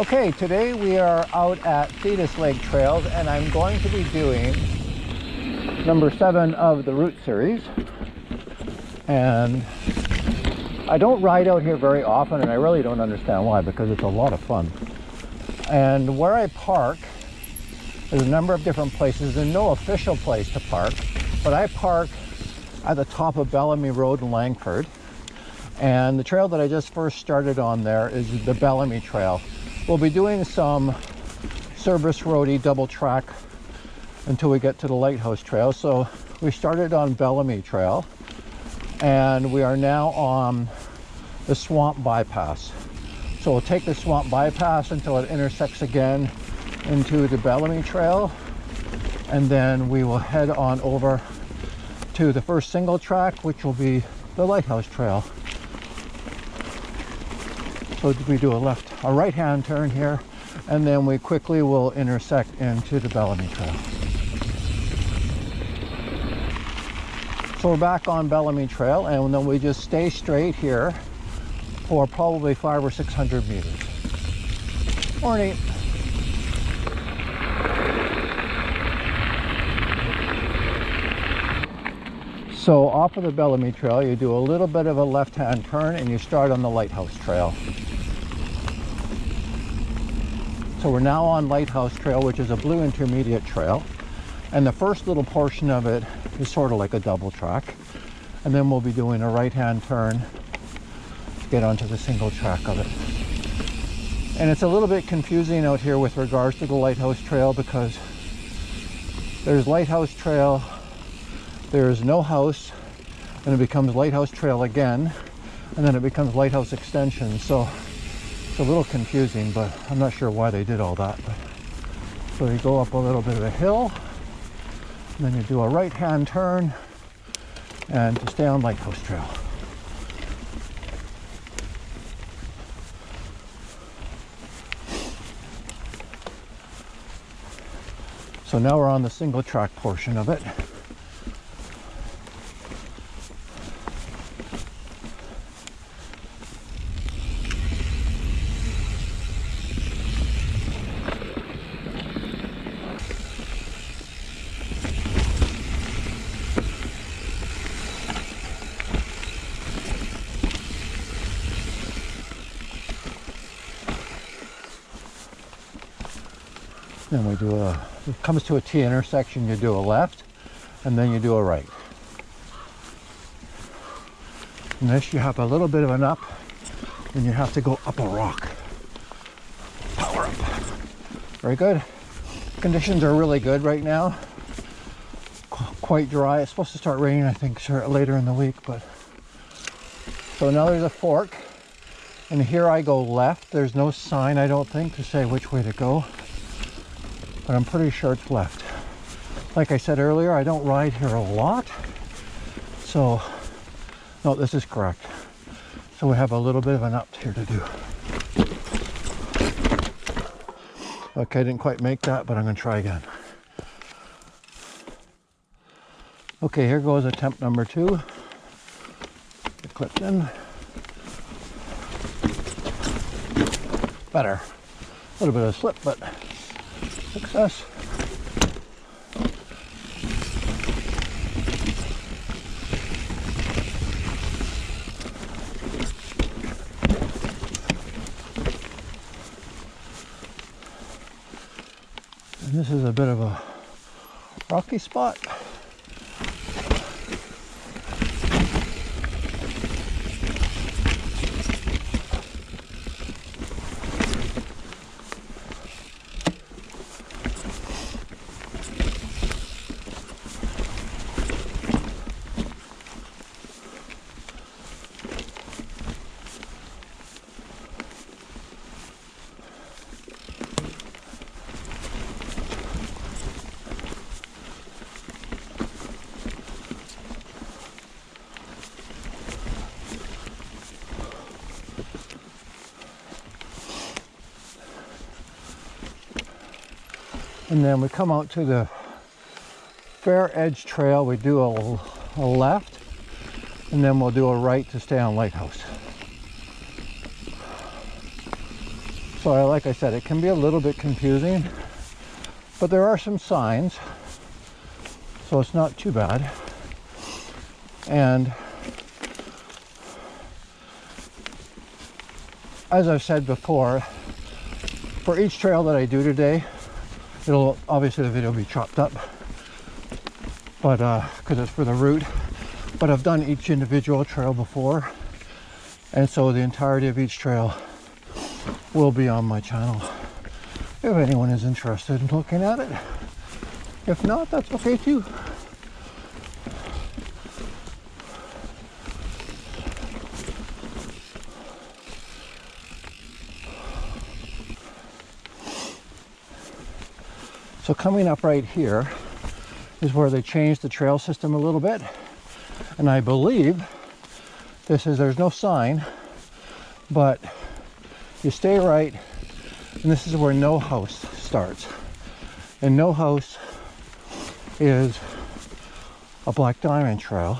Okay, today we are out at Thetis Lake Trails and I'm going to be doing number 7 of the route series. And I don't ride out here very often, and I really don't understand why, because it's a lot of fun. And where I park, there's a number of different places. There's no official place to park, but I park at the top of Bellamy Road in Langford. And the trail that I just first started on there is the Bellamy Trail. We'll be doing some service roadie double track until we get to the Lighthouse Trail. So we started on Bellamy Trail and we are now on the Swamp Bypass. So we'll take the Swamp Bypass until it intersects again into the Bellamy Trail, and then we will head on over to the first single track, which will be the Lighthouse Trail. So we do a right hand turn here, and then we quickly will intersect into the Bellamy Trail. So we're back on Bellamy Trail, and then we just stay straight here for probably 500 or 600 meters. Morning. So off of the Bellamy Trail, you do a little bit of a left-hand turn and you start on the Lighthouse Trail. So we're now on Lighthouse Trail, which is a blue intermediate trail. And the first little portion of it is sort of like a double track. And then we'll be doing a right-hand turn to get onto the single track of it. And it's a little bit confusing out here with regards to the Lighthouse Trail, because there's Lighthouse Trail, there's Nohouse, and it becomes Lighthouse Trail again, and then it becomes Lighthouse Extension. So it's a little confusing, but I'm not sure why they did all that. But so you go up a little bit of a hill, and then you do a right-hand turn, and to stay on Lighthouse Trail. So now we're on the single track portion of it. Then we do it comes to a T intersection, you do a left, and then you do a right. And this, you have a little bit of an up, and you have to go up a rock. Power up. Very good. Conditions are really good right now. Quite dry. It's supposed to start raining, I think, later in the week, but. So now there's a fork, and here I go left. There's no sign, I don't think, to say which way to go, but I'm pretty sure it's left. Like I said earlier, I don't ride here a lot, so no, this is correct. So we have a little bit of an up here to do. Okay, I didn't quite make that, but I'm going to try again. Okay, here goes attempt number 2. Get clipped in. Better. A little bit of slip, but success. And this is a bit of a rocky spot. And then we come out to the Fair Edge Trail. We do a left, and then we'll do a right to stay on Lighthouse. So like I said, it can be a little bit confusing, but there are some signs, so it's not too bad. And as I've said before, for each trail that I do today, it'll obviously the video will be chopped up, but because it's for the route. But I've done each individual trail before, and so the entirety of each trail will be on my channel if anyone is interested in looking at it. If not, that's okay too. So coming up right here is where they changed the trail system a little bit, and I believe there's no sign, but you stay right, and this is where Nohouse starts. And Nohouse is a black diamond trail,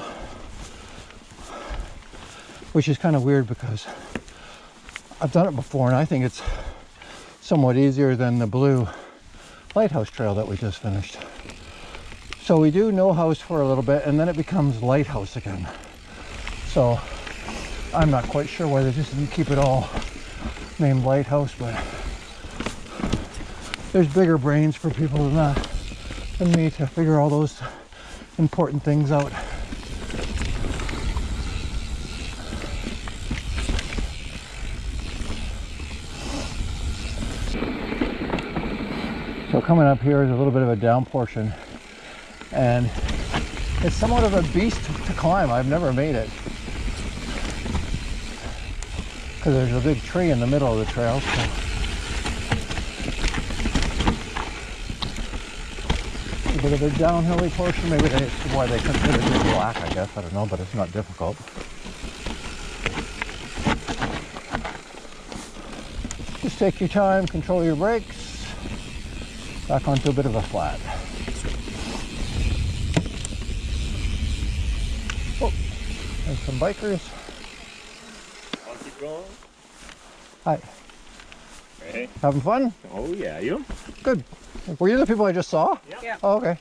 which is kind of weird because I've done it before and I think it's somewhat easier than the blue Lighthouse trail that we just finished. So we do Nohouse for a little bit and then it becomes Lighthouse again. So I'm not quite sure why they just didn't keep it all named Lighthouse, but there's bigger brains for people than me to figure all those important things out. So coming up here is a little bit of a down portion, and it's somewhat of a beast to climb. I've never made it because there's a big tree in the middle of the trail. So. A bit of a downhilly portion. Maybe that's why they consider it black, I guess. I don't know, but it's not difficult. Just take your time, control your brakes. Back onto a bit of a flat. Oh, there's some bikers. I'll keep going. Hi. Hey. Having fun? Oh yeah, you? Good. Were you the people I just saw? Yeah. Oh, okay.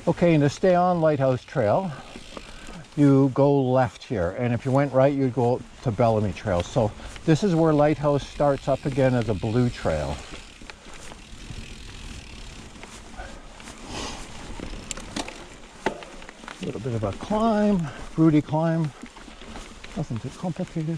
Okay, and to stay on Lighthouse Trail, you go left here, and if you went right, you'd go to Bellamy Trail. So this is where Lighthouse starts up again as a blue trail. A little bit of a climb, fruity climb, nothing too complicated.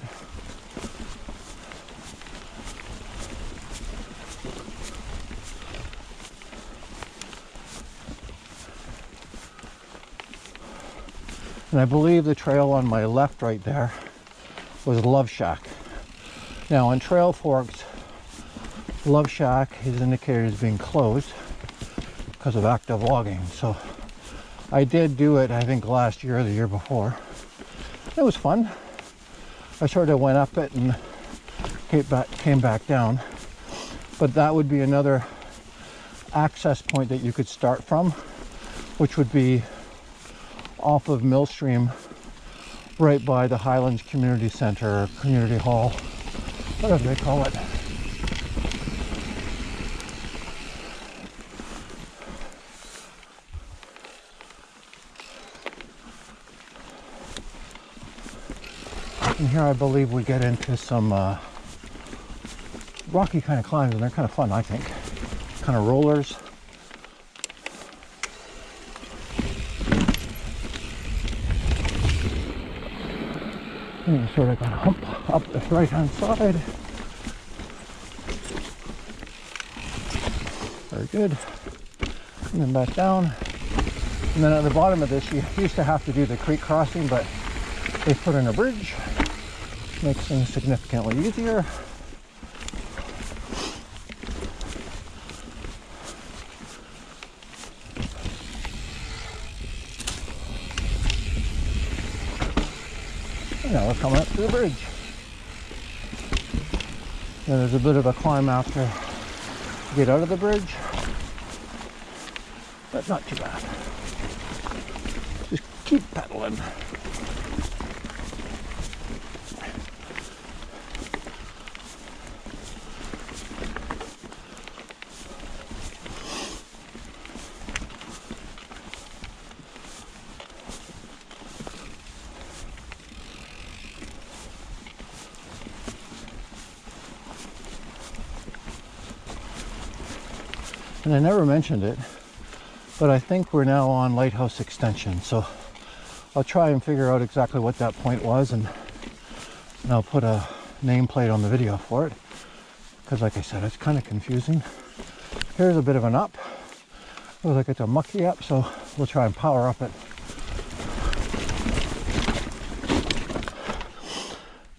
And I believe the trail on my left right there was Love Shack. Now on Trail Forks, Love Shack is indicated as being closed because of active logging. So I did do it, I think last year or the year before. It was fun. I sort of went up it and came back down. But that would be another access point that you could start from, which would be off of Millstream, right by the Highlands Community Center, or Community Hall, whatever they call it. And here I believe we get into some rocky kind of climbs, and they're kind of fun, I think. Kind of rollers. And you sort of got to hump up the right hand side. Very good. And then back down. And then at the bottom of this, you used to have to do the creek crossing, but they put in a bridge. Makes things significantly easier. And now we're coming up to the bridge. And there's a bit of a climb after you get out of the bridge, but not too bad. Just keep pedaling. And I never mentioned it, but I think we're now on Lighthouse Extension. So I'll try and figure out exactly what that point was, and I'll put a nameplate on the video for it, because like I said, it's kind of confusing. Here's a bit of an up. Looks like it's a mucky up, so we'll try and power up it.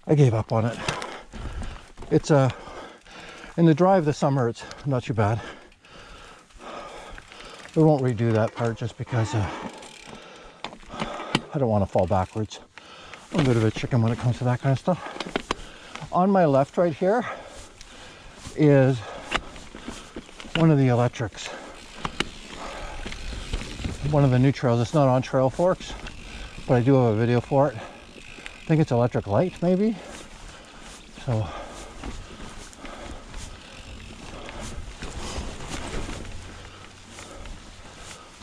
I gave up on it. It's in the dry of the summer, it's not too bad. We won't redo that part just because I don't want to fall backwards. I'm a bit of a chicken when it comes to that kind of stuff. On my left right here is one of the electrics. One of the new trails. It's not on Trail Forks, but I do have a video for it. I think it's Electric Light, maybe. So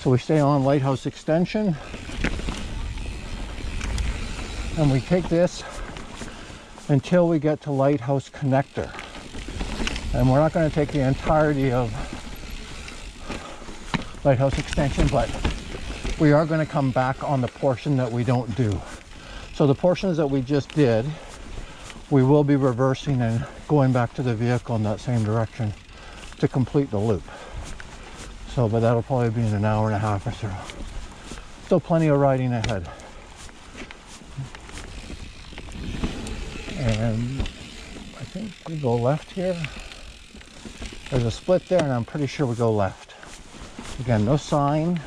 we stay on Lighthouse Extension, and we take this until we get to Lighthouse Connector. And we're not going to take the entirety of Lighthouse Extension, but we are going to come back on the portion that we don't do. So the portions that we just did, we will be reversing and going back to the vehicle in that same direction to complete the loop. So, but that'll probably be in an hour and a half or so. Still plenty of riding ahead. And I think we go left here. There's a split there, and I'm pretty sure we go left. Again, no sign.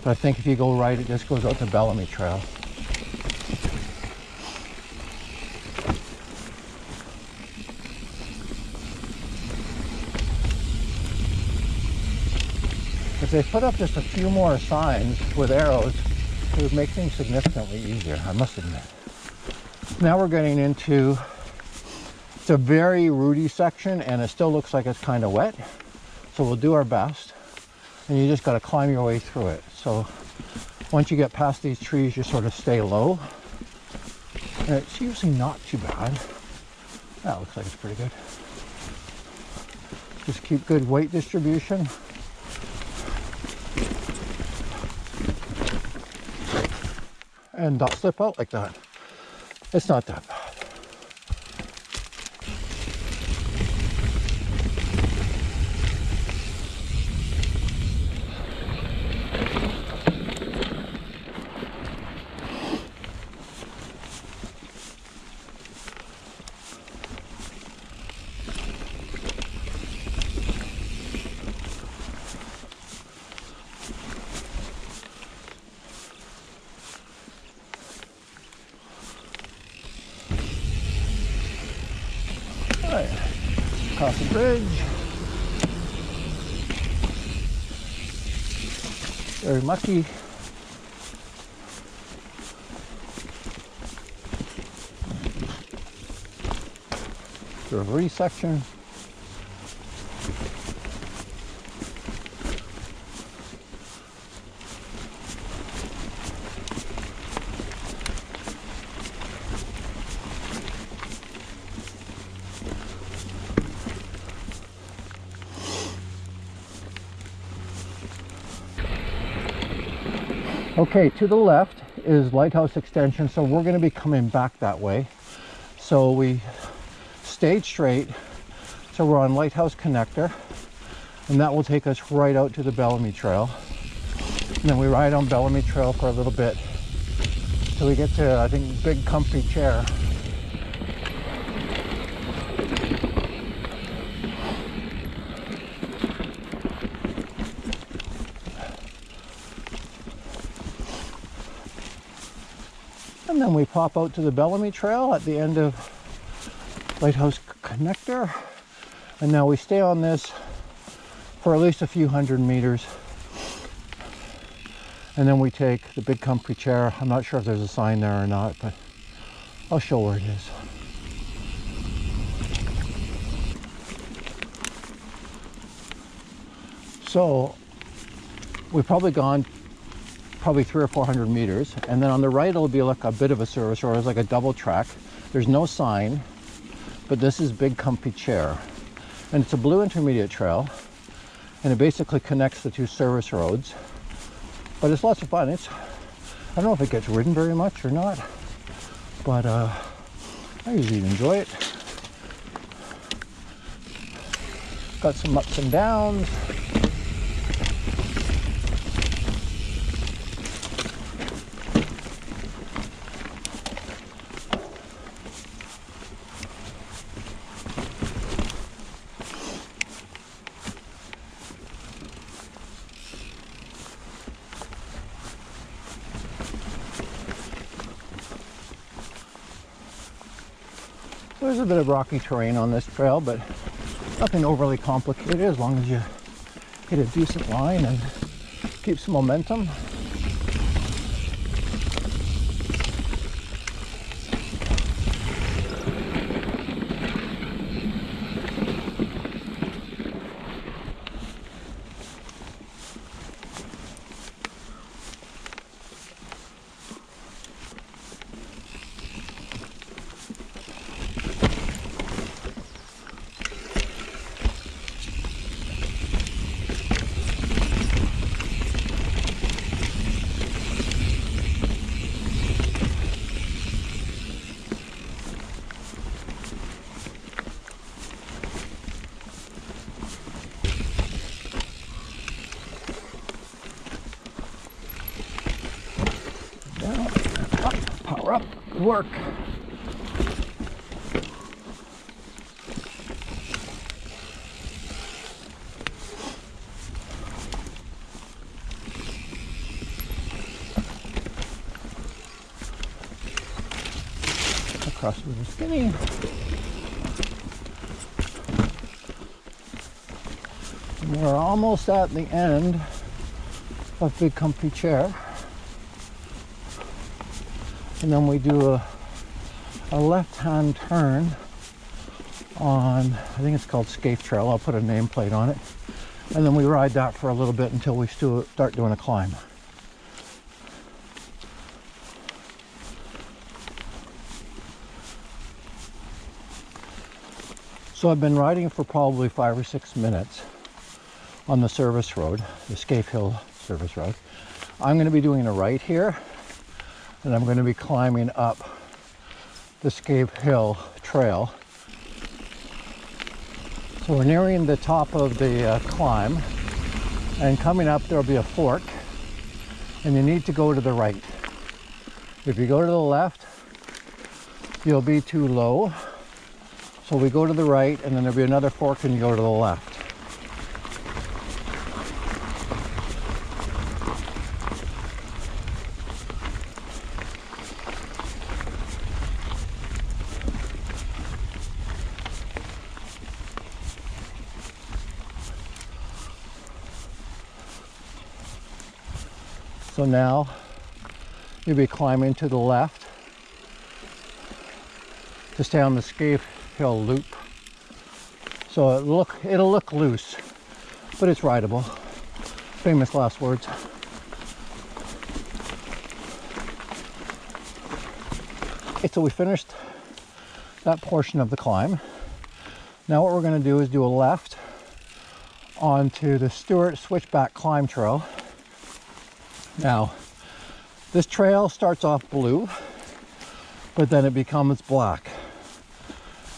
But I think if you go right, it just goes out to Bellamy Trail. If they put up just a few more signs with arrows, it would make things significantly easier, I must admit. Now we're getting into, it's a very rooty section, and it still looks like it's kind of wet. So we'll do our best, and you just got to climb your way through it. So once you get past these trees, you sort of stay low. And it's usually not too bad. That looks like it's pretty good. Just keep good weight distribution. And not slip out like that. It's not that bad. Across the bridge. Very mucky. Through a rooty section. Okay, to the left is Lighthouse Extension, so we're going to be coming back that way. So we stayed straight, so we're on Lighthouse Connector, and that will take us right out to the Bellamy Trail. And then we ride on Bellamy Trail for a little bit till we get to, I think, Big Comfy Chair. And then we pop out to the Bellamy Trail at the end of Lighthouse Connector. And now we stay on this for at least a few hundred meters. And then we take the Big Comfy Chair. I'm not sure if there's a sign there or not, but I'll show where it is. So we've probably gone 300 or 400 meters, and then on the right it'll be like a bit of a service road. It's like a double track. There's no sign, but this is Big Comfy Chair. and it's a blue intermediate trail, and it basically connects the two service roads. But it's lots of fun. I don't know if it gets ridden very much or not, but I usually enjoy it. Got some ups and downs. There's a bit of rocky terrain on this trail, but nothing overly complicated as long as you hit a decent line and keep some momentum. Down, up, power up, work. Across with the skinny. And we're almost at the end of Big Comfy Chair. And then we do a left-hand turn on, I think it's called Scafe Trail. I'll put a nameplate on it. And then we ride that for a little bit until we start doing a climb. So I've been riding for probably 5 or 6 minutes on the service road, the Scafe Hill service road. I'm going to be doing a right here, and I'm going to be climbing up the Scafe Hill trail. So we're nearing the top of the climb, and coming up there'll be a fork, and you need to go to the right. If you go to the left, you'll be too low. So we go to the right, and then there'll be another fork and you go to the left. So now you'll be climbing to the left to stay on the Scafe Hill loop. So it'll look loose, but it's rideable. Famous last words. Okay, so we finished that portion of the climb. Now what we're going to do is do a left onto the Stewart Switchback Climb Trail. Now, this trail starts off blue, but then it becomes black.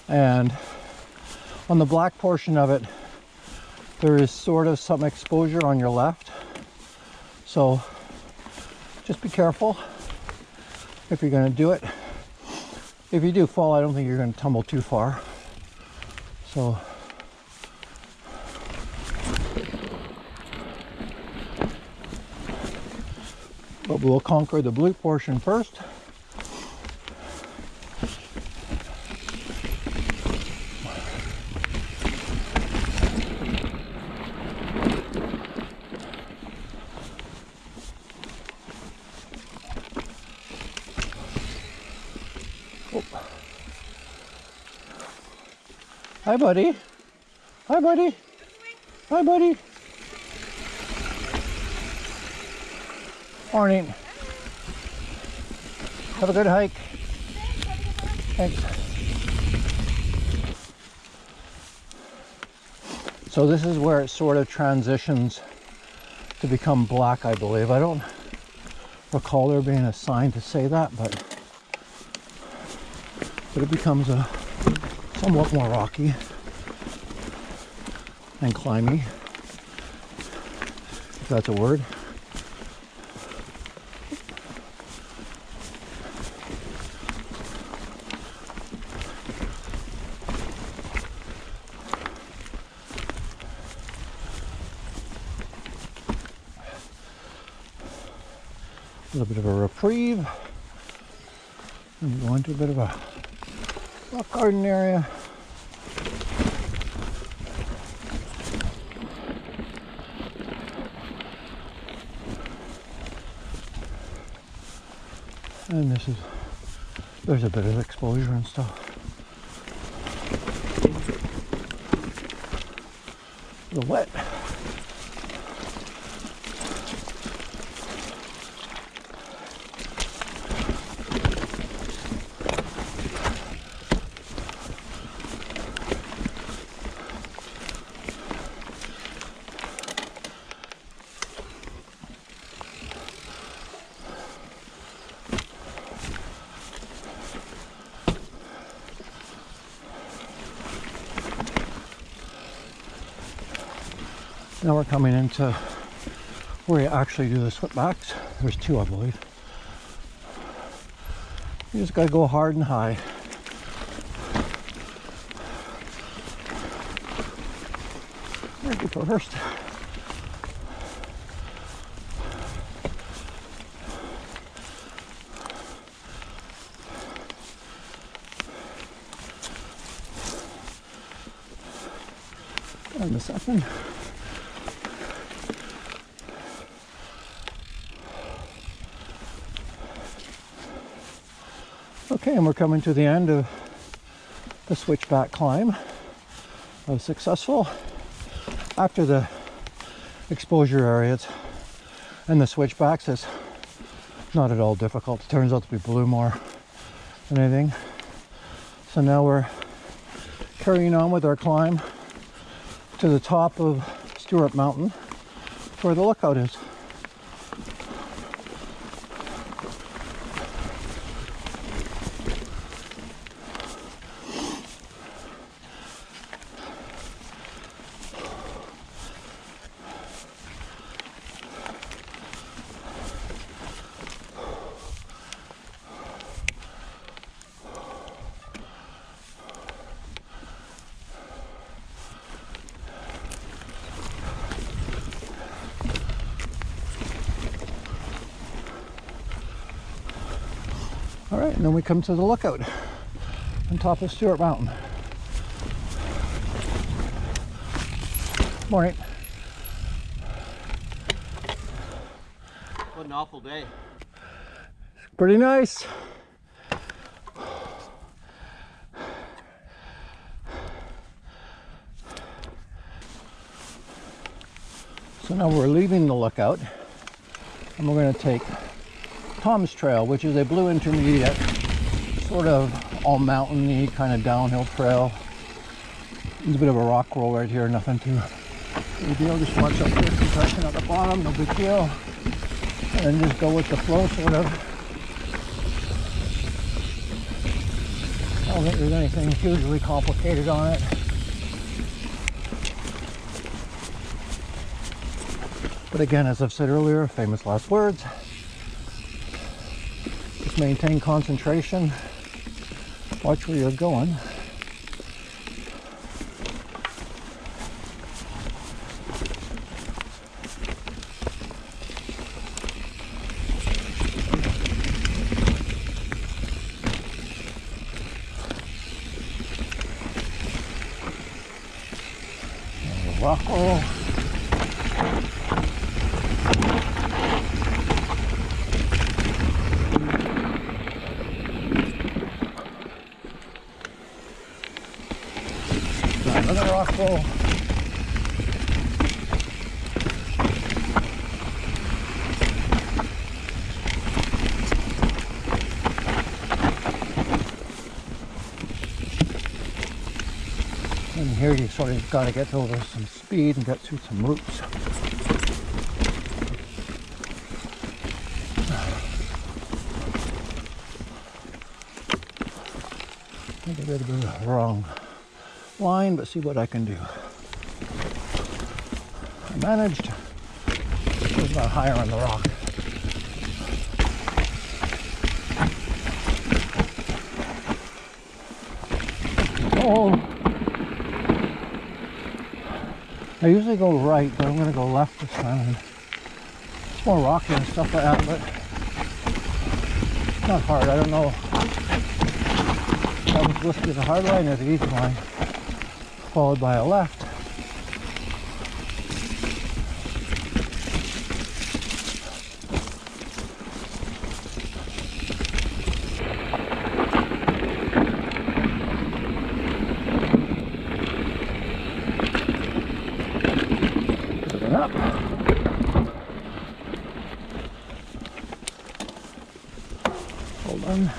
And on the black portion of it, there is sort of some exposure on your left. So just be careful if you're going to do it. If you do fall, I don't think you're going to tumble too far. So but we'll conquer the blue portion first. Oh. Hi, buddy. Hi, buddy. Hi, buddy. Morning. Have a good hike. Thanks. So this is where it sort of transitions to become black, I believe. I don't recall there being a sign to say that, but it becomes a somewhat more rocky and climby, if that's a word. A little bit of a reprieve, and go into a bit of a rock garden area. And there's a bit of exposure and stuff. A little wet. Now we're coming into where you actually do the switchbacks. There's two, I believe. You just gotta go hard and high. Where'd you go first? And the second. Okay, and we're coming to the end of the switchback climb. I was successful. After the exposure areas and the switchbacks, it's not at all difficult. It turns out to be blue more than anything. So now we're carrying on with our climb to the top of Stewart Mountain, where the lookout is. All right, and then we come to the lookout on top of Stewart Mountain. Morning. What an awful day. Pretty nice. So now we're leaving the lookout and we're going to take Tom's Trail, which is a blue intermediate, sort of all mountainy kind of downhill trail. There's a bit of a rock roll right here, nothing too big deal. Just watch up here, compression at the bottom, no big deal. And then just go with the flow, sort of. I don't think there's anything hugely complicated on it. But again, as I've said earlier, famous last words. Just maintain concentration. Watch where you're going. Rock roll. Another rock roll. And here you sort of got to get over some speed and get through some roots. I think I got a bit of the wrong line, but see what I can do. I managed. It was about higher on the rock. Oh, I usually go right, but I'm going to go left this time. It's more rocky and stuff like that, but it's not hard. I don't know. That was supposed to be the hard line or the easy line, followed by a left. Up. Hold on.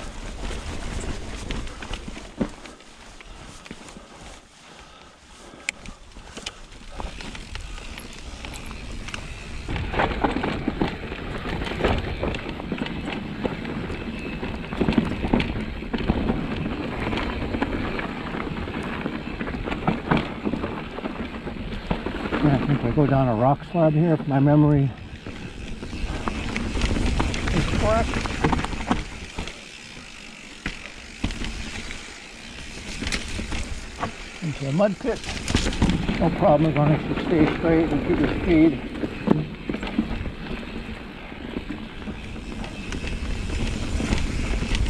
I think I go down a rock slab here if my memory is correct. Into a mud pit. No problem as long as you stay straight and keep your speed.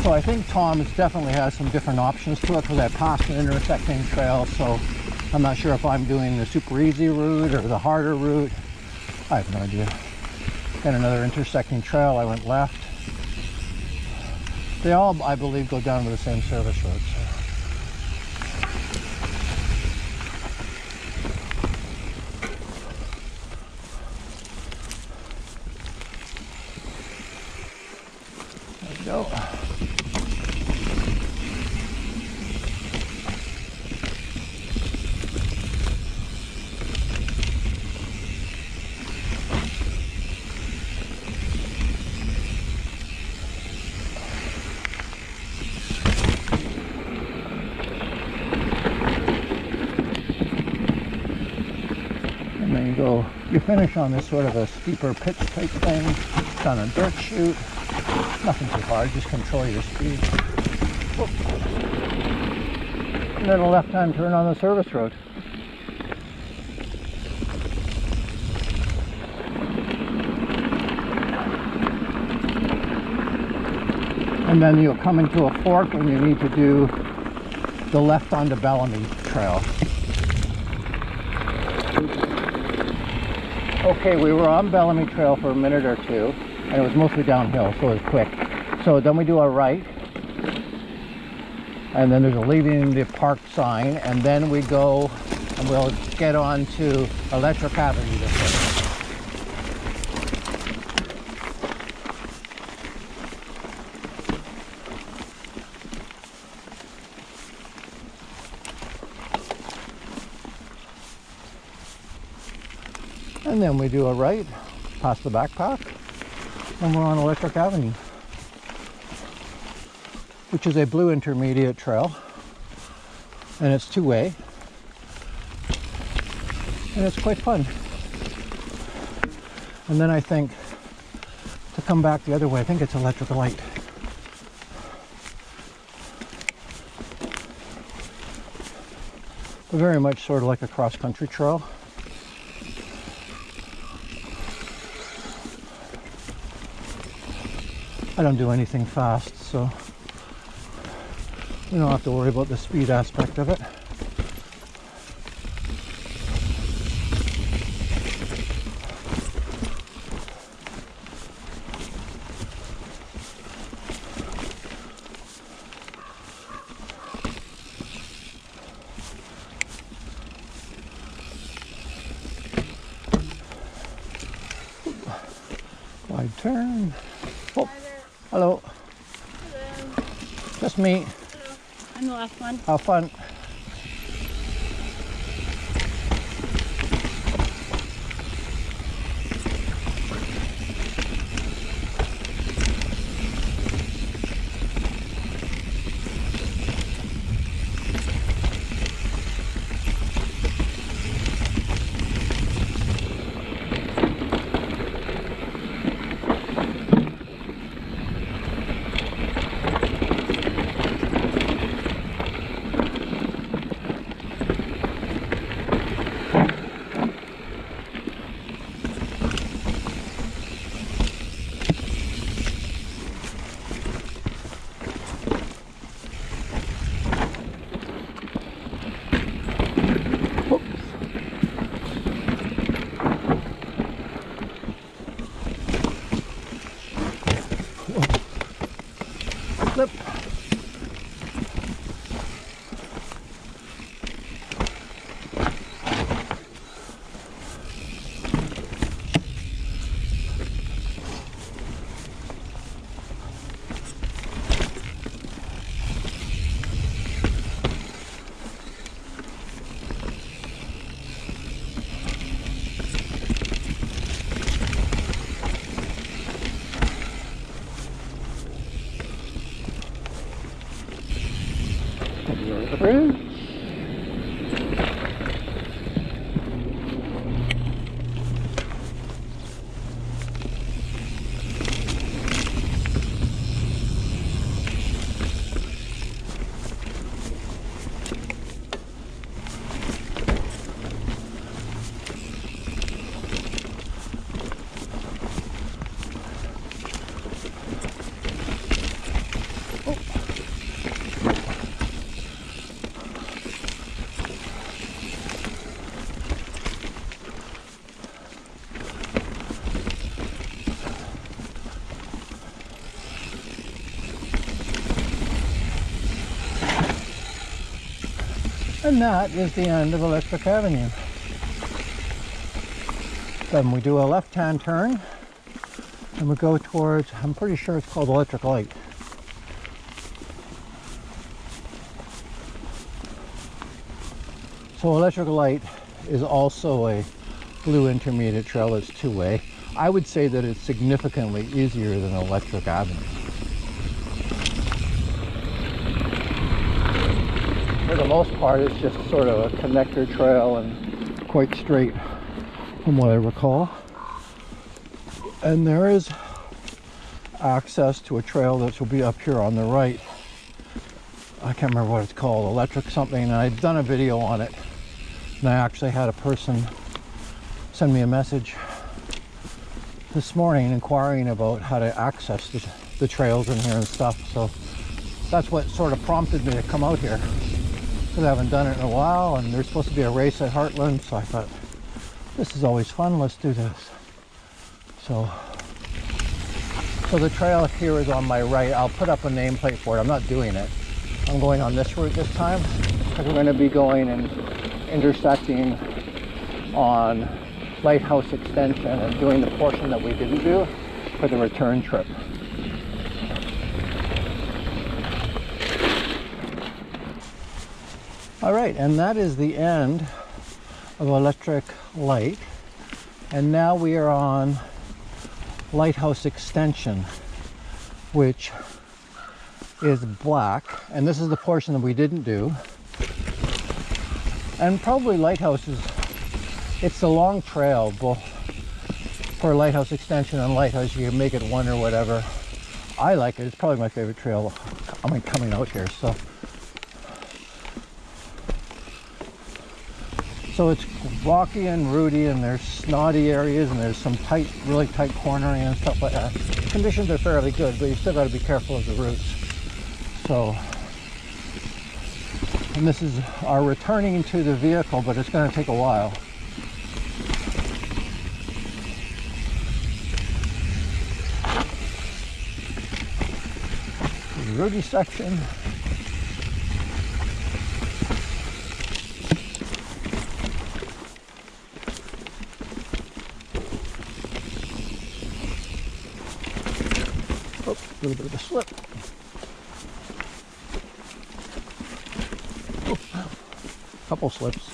So I think Tom's definitely has some different options to it because I passed an intersecting trail, so I'm not sure if I'm doing the super easy route or the harder route. I have no idea. Got another intersecting trail. I went left. They all, I believe, go down to the same service road. So. There we go. You finish on this sort of a steeper pitch type thing. It's on a dirt chute. Nothing too hard, just control your speed. Whoop. And then a left-hand turn on the service road. And then you'll come into a fork when you need to do the left onto Bellamy Trail. Okay, we were on Bellamy Trail for a minute or two, and it was mostly downhill, so it was quick. So then we do a right, and then there's a leaving the park sign, and then we go, and we'll get on to Electric Avenue this way. And then we do a right, past the backpack, and we're on Electric Avenue, which is a blue intermediate trail, and it's two-way, and it's quite fun. And then I think to come back the other way, I think it's Electric Light. But very much sort of like a cross-country trail. I don't do anything fast, so we don't have to worry about the speed aspect of it. Wide turn. Oh. Hello. Hello. Just me. Hello. I'm the last one. Have fun. Flip. And that is the end of Electric Avenue. Then we do a left-hand turn and we go towards, I'm pretty sure it's called Electric Light. So Electric Light is also a blue intermediate trail that's two-way. I would say that it's significantly easier than Electric Avenue. For the most part, it's just sort of a connector trail and quite straight from what I recall. And there is access to a trail that will be up here on the right. I can't remember what it's called, electric something, and I'd done a video on it. And I actually had a person send me a message this morning inquiring about how to access the trails in here and stuff. So that's what sort of prompted me to come out here. I haven't done it in a while, and there's supposed to be a race at Heartland, so I thought, this is always fun, let's do this. So the trail here is on my right. I'll put up a nameplate for it. I'm not doing it. I'm going on this route this time, because we're going to be going and intersecting on Lighthouse Extension and doing the portion that we didn't do for the return trip. All right, and that is the end of Electric Light. And now we are on Lighthouse Extension, which is black. And this is the portion that we didn't do. And probably Lighthouse it's a long trail, both for Lighthouse Extension and Lighthouse. You can make it one or whatever. I like it. It's probably my favorite trail, coming out here. So it's rocky and rooty, and there's snotty areas, and there's some tight, really tight cornering and stuff like that. Conditions are fairly good, but you still got to be careful of the roots. So, and this is our returning to the vehicle, but it's going to take a while. The rooty section. A little bit of a slip. Oh, couple slips.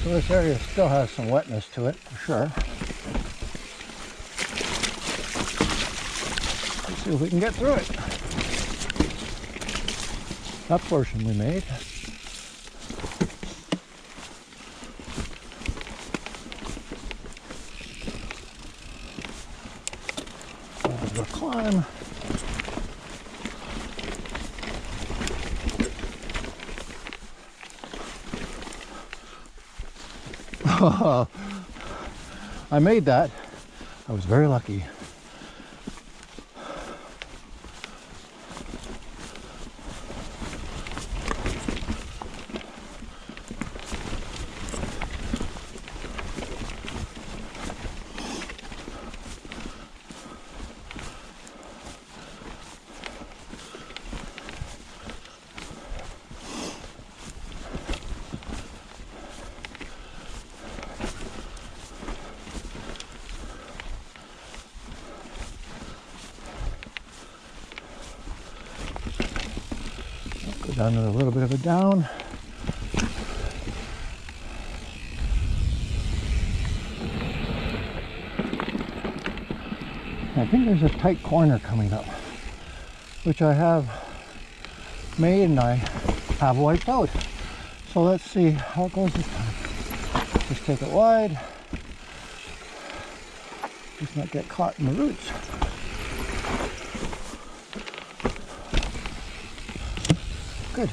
So this area still has some wetness to it, for sure. Let's see if we can get through it. That portion we made. We'll climb. I made that. I was very lucky. down to a little bit of a down. I think there's a tight corner coming up, which I have made and I have wiped out. So let's see how it goes this time. Just take it wide. Just not get caught in the roots. Good.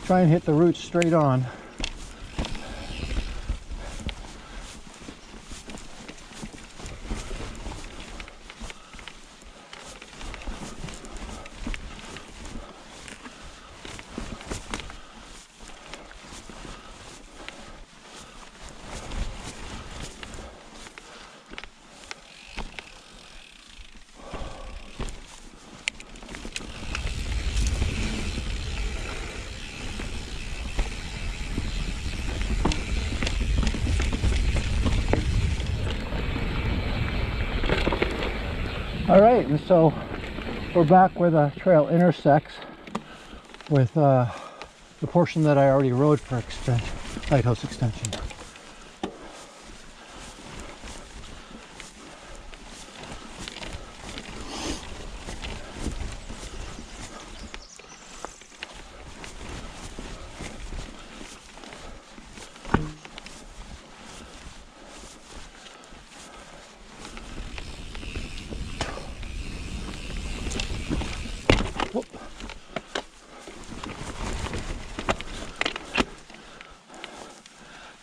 Try and hit the roots straight on. All right, and so we're back where the trail intersects with the portion that I already rode for Lighthouse Extension.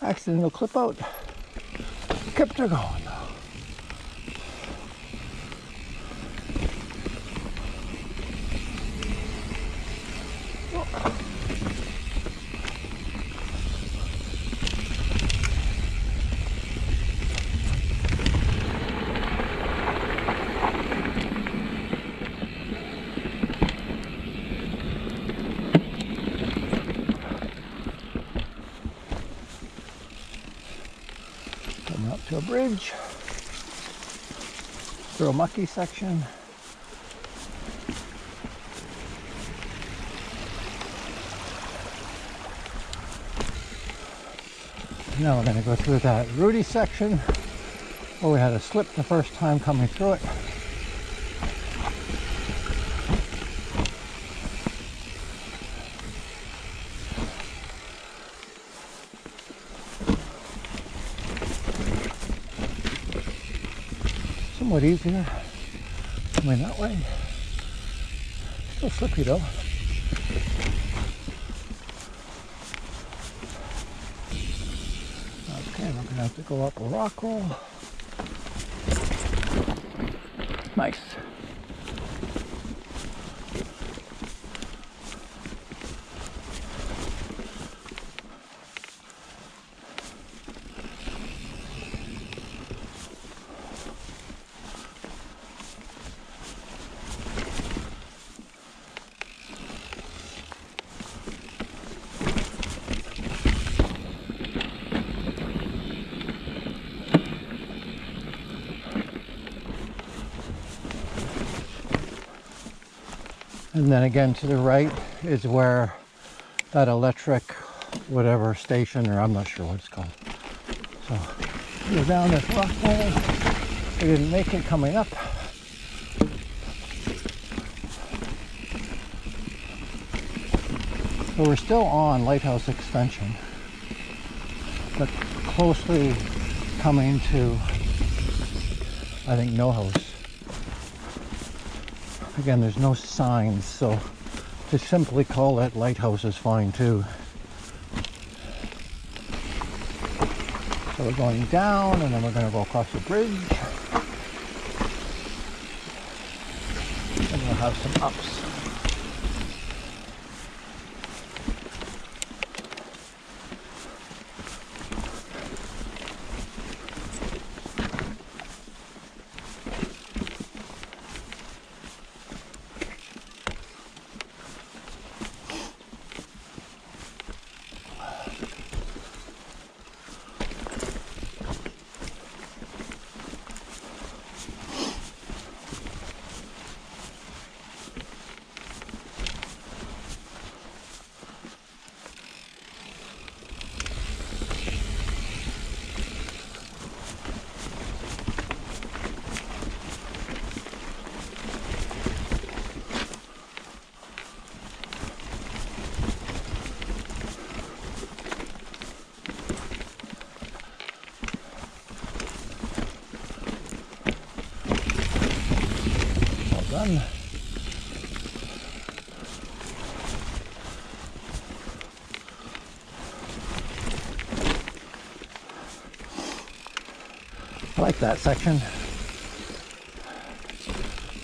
Accidental clip out. Kept her going though. Up to a bridge through a mucky section. Now we're going to go through that rooty section where we had a slip the first time coming through it. Somewhat easier coming that way. Still slippy though. Okay, we're gonna have to go up a rock roll. Nice. And then again to the right is where that electric whatever station, or I'm not sure what it's called. So we're down this rock wall. We didn't make it coming up. So we're still on Lighthouse Extension, but closely coming to, I think, Nohouse. Again, there's no signs, so to simply call it Lighthouse is fine too. So we're going down and then we're going to go across the bridge. And we'll have some ups. man. I like that section.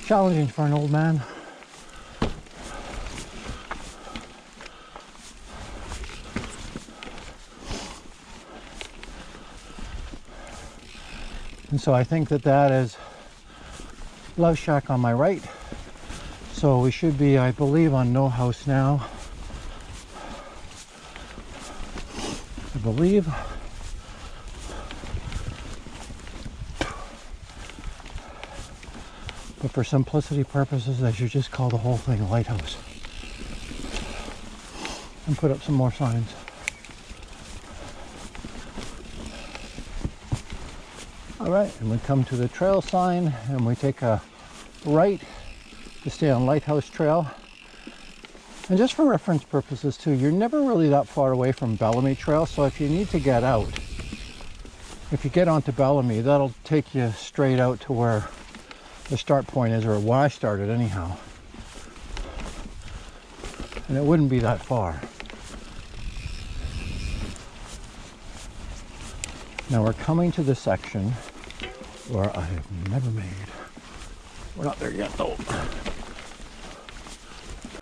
Challenging for an old man. And so I think that that is Love Shack on my right. So we should be, I believe, on Nohouse now. I believe. But for simplicity purposes, I should just call the whole thing Lighthouse. And put up some more signs. Alright, and we come to the trail sign and we take a right to stay on Lighthouse Trail. And just for reference purposes too, you're never really that far away from Bellamy Trail, so if you need to get out, if you get onto Bellamy, that'll take you straight out to where the start point is, or where I started anyhow. And it wouldn't be that far. Now we're coming to the section where I have never made. We're not there yet though.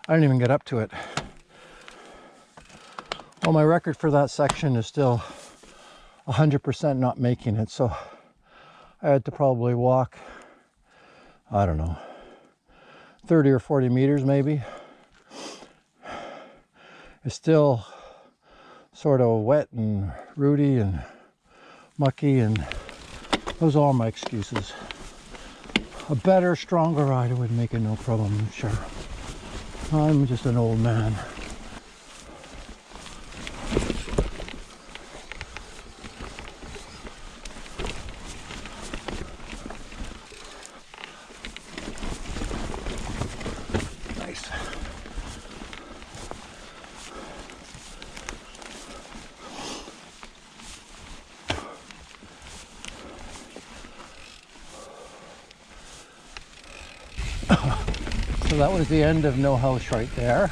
I didn't even get up to it. Well, my record for that section is still 100% not making it, so I had to probably walk, I don't know, 30 or 40 meters maybe. It's still sort of wet and rooty and mucky, and those are all my excuses. A better, stronger rider would make it no problem, I'm sure. I'm just an old man. Nice. So that was the end of Nohouse right there,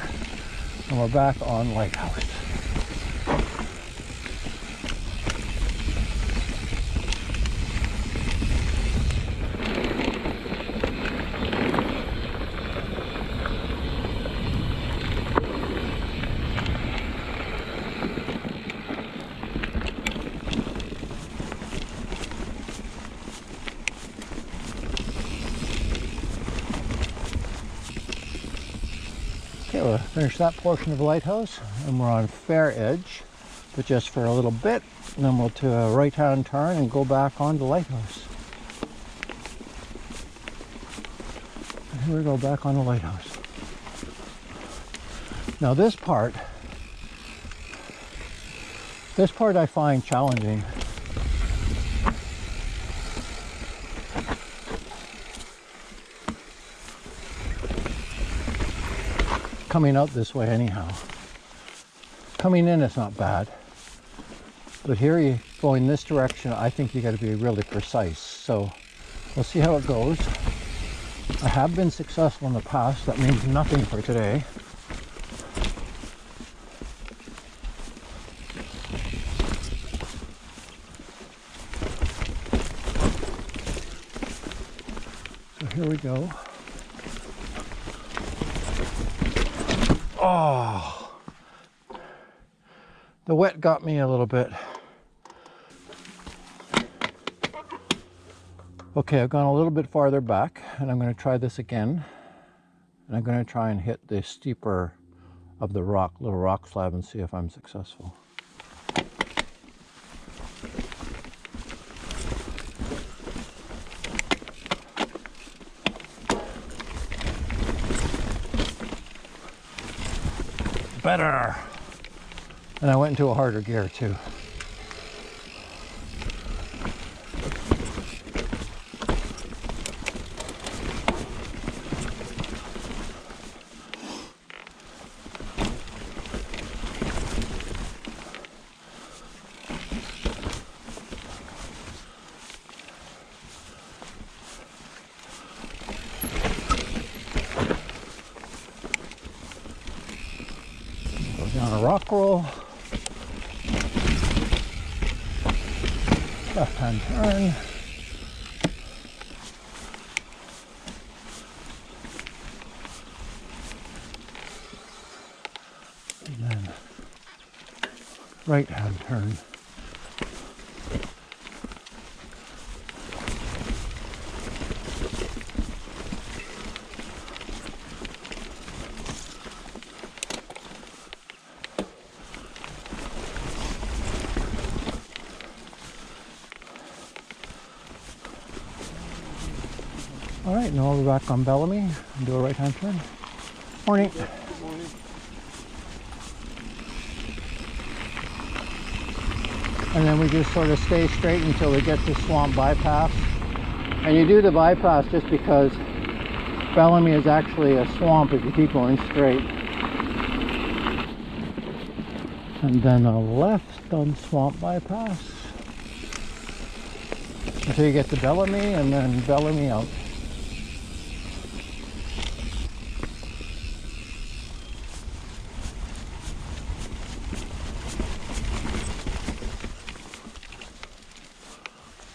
and we're back on Lighthouse. Okay, we'll finish that portion of the Lighthouse, and we're on Fair Edge, but just for a little bit, and then we'll do a right-hand turn and go back on the Lighthouse. And here we go, back on the Lighthouse. Now this part I find challenging. Coming out this way anyhow. Coming in it's not bad, but here you go in this direction, I think you got to be really precise. So we'll see how it goes. I have been successful in the past. That means nothing for today. So here we go. Oh, the wet got me a little bit. Okay, I've gone a little bit farther back, and I'm going to try this again. And I'm going to try and hit the steeper of the little rock slab, and see if I'm successful. Better. And I went into a harder gear too. on a rock roll. Left hand turn. And then right hand turn. All right, now we're back on Bellamy and do a right-hand turn. Morning. Good morning. And then we just sort of stay straight until we get to Swamp Bypass. And you do the bypass just because Bellamy is actually a swamp if you keep going straight. And then a left on Swamp Bypass until you get to Bellamy, and then Bellamy out.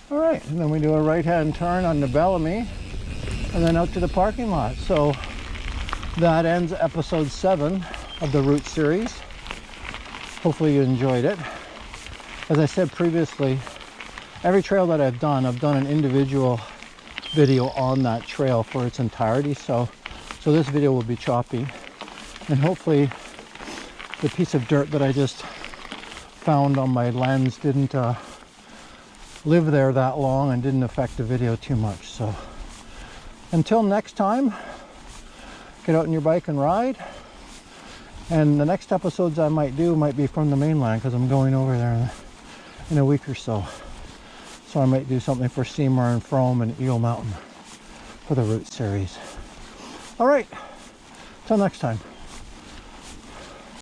All right, and then we do a right-hand turn on the Bellamy and then out to the parking lot. So that ends episode 7 of the route series. Hopefully you enjoyed it. As I said previously, every trail that I've done an individual video on that trail for its entirety. So this video will be choppy, and hopefully the piece of dirt that I just found on my lens didn't live there that long and didn't affect the video too much. So until next time, get out on your bike and ride. And the next episodes I might do might be from the mainland, because I'm going over there in a week or so. So I might do something for Seymour and Frome and Stewart Mountain for the route series. All right, till next time.